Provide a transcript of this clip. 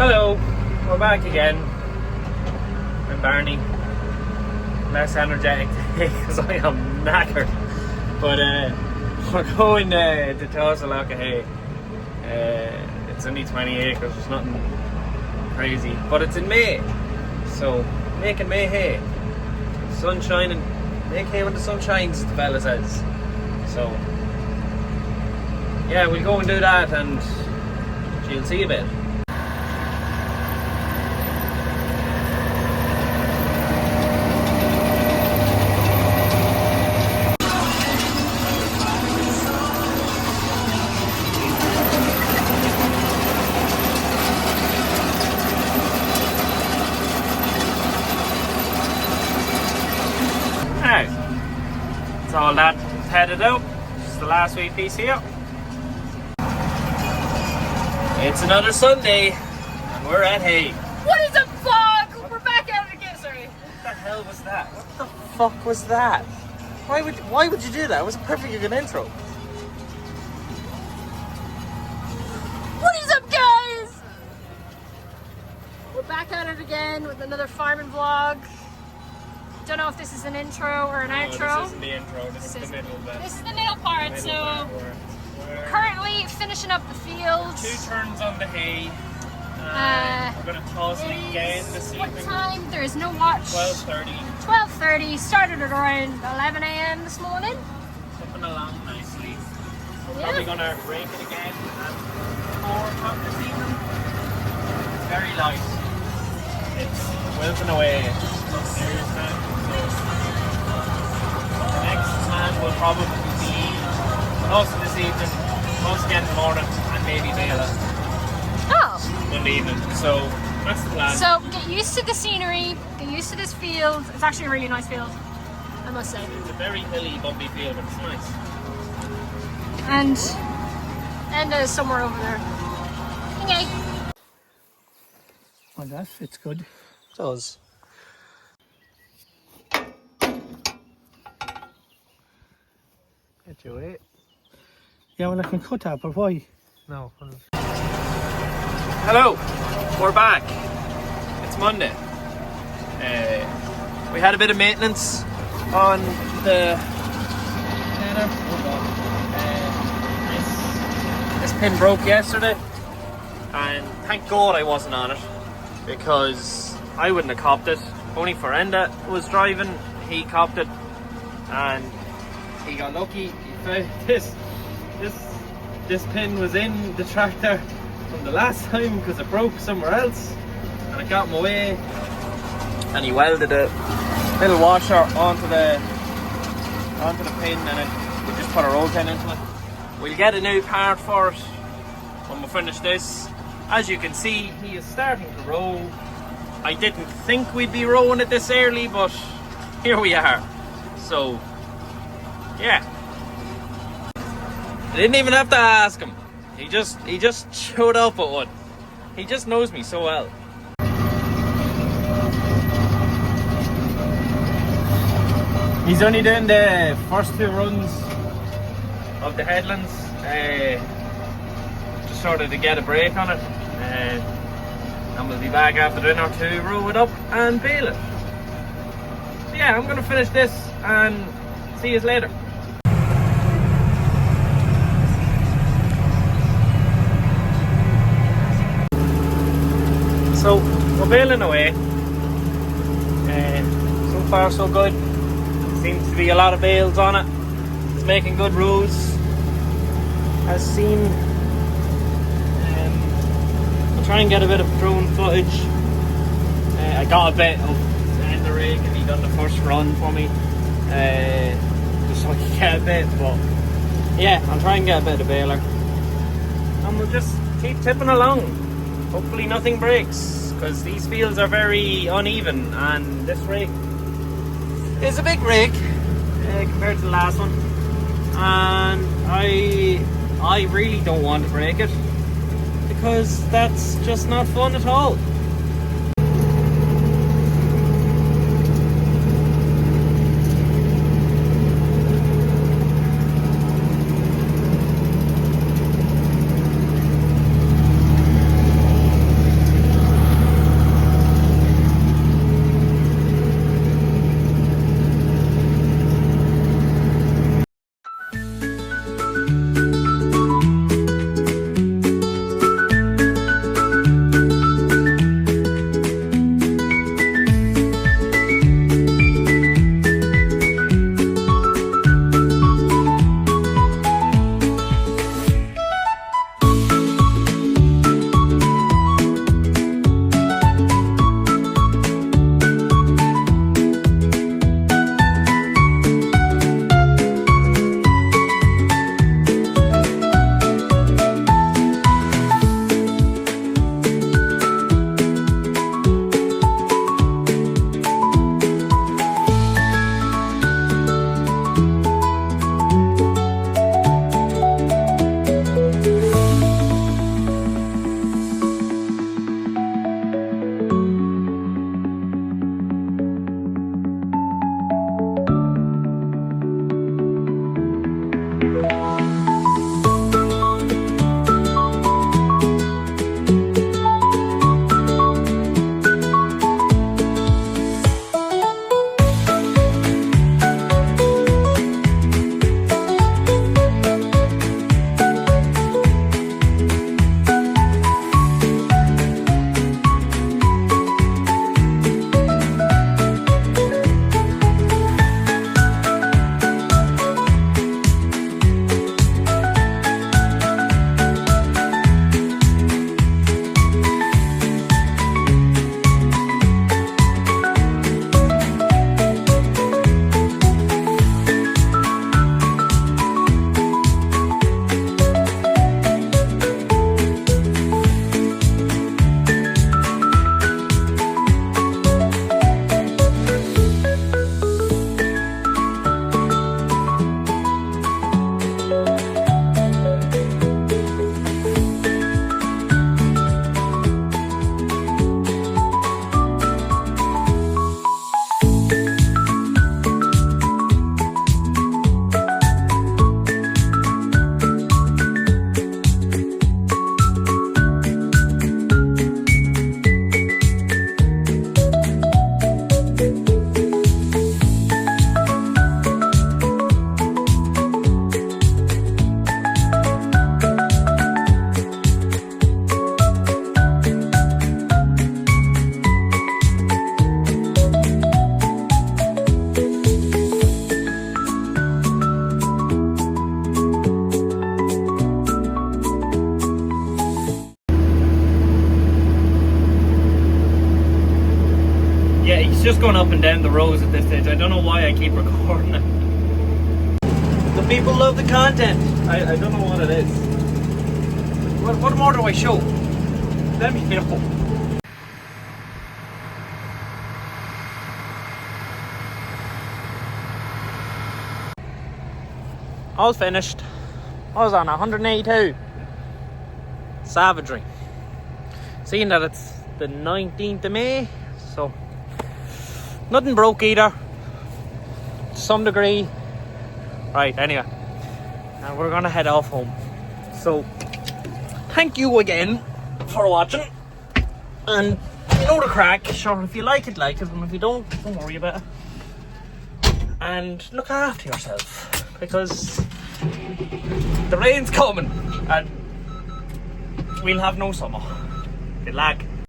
Hello, we're back again. I'm Barney. Less energetic today because I am knackered. But we're going to Tosaloka Hay. It's only 20 acres, there's nothing crazy. But it's in May. So, making May hay. Sun shining. Make hay when the sun shines, the fella says. So, yeah, we'll go and do that and you'll see a bit. That's all that headed out. Just the last wee piece here. It's another Sunday, and we're at hay. What is a fog? We're back at it again, sorry. What the hell was that? What the fuck was that? Why would you do that? It was a perfectly good intro. What is up, guys? We're back at it again with another farming vlog. Don't know if this is an intro or an outro. This isn't the intro, this is the middle bit. This is the middle part, we're currently finishing up the fields. 2 turns on the hay. We're going to toss it again this evening. What time? There is no watch. 12:30. 12:30. Started at around 11 a.m. this morning. Tipping along nicely. We're probably going to rake it again at 4 o'clock this evening. It's very light. It's wilting away. There's that. The next time will probably be most of this evening, most again in the morning, and maybe Bela. Oh. Monday evening. So that's the plan. So get used to the scenery, get used to this field. It's actually a really nice field, I must say. It's a very hilly, bumpy field, but it's nice. And there's somewhere over there. Okay. Well, that fits good. It does. Get you it. Yeah, well, I can cut that, but why? No. Hello, we're back. It's Monday. We had a bit of maintenance on the header. This pin broke yesterday, and thank God I wasn't on it because I wouldn't have copped it. Only Ferenda was driving, he copped it, and he got lucky. He found this pin was in the tractor from the last time because it broke somewhere else, and it got him away, and he welded a little washer onto the pin, and we just put a roll pin into it. We'll get a new part for it when we finish this. As you can see, he is starting to row. I didn't think we'd be rowing it this early, but here we are. So yeah, I didn't even have to ask him. He just showed up at one. He just knows me so well. He's only doing the first 2 runs of the headlands, just sort of to get a break on it, and we'll be back after dinner to row it up and bale it. So yeah, I'm gonna finish this and see you later. So we're baling away. So far so good. Seems to be a lot of bales on it. It's making good rows. As seen. I'll try and get a bit of drone footage. I got a bit of the end of the rig and he done the first run for me. Just so I can get a bit, but yeah, I'll try and get a bit of baler. And we'll just keep tipping along. Hopefully nothing breaks, because these fields are very uneven, and this rig is a big rig compared to the last one, and I really don't want to break it because that's just not fun at all. It's just going up and down the rows at this stage. I don't know why I keep recording it. The people love the content. I don't know what it is. What more do I show? Let me know. All finished. I was on 182. Savagery. Seeing that it's the 19th of May, so nothing broke either. To some degree. Right, anyway. Now we're gonna head off home. So thank you again for watching. And you know the crack. Sure, if you like it, and if you don't worry about it. And look after yourself, because the rain's coming and we'll have no summer. Good luck.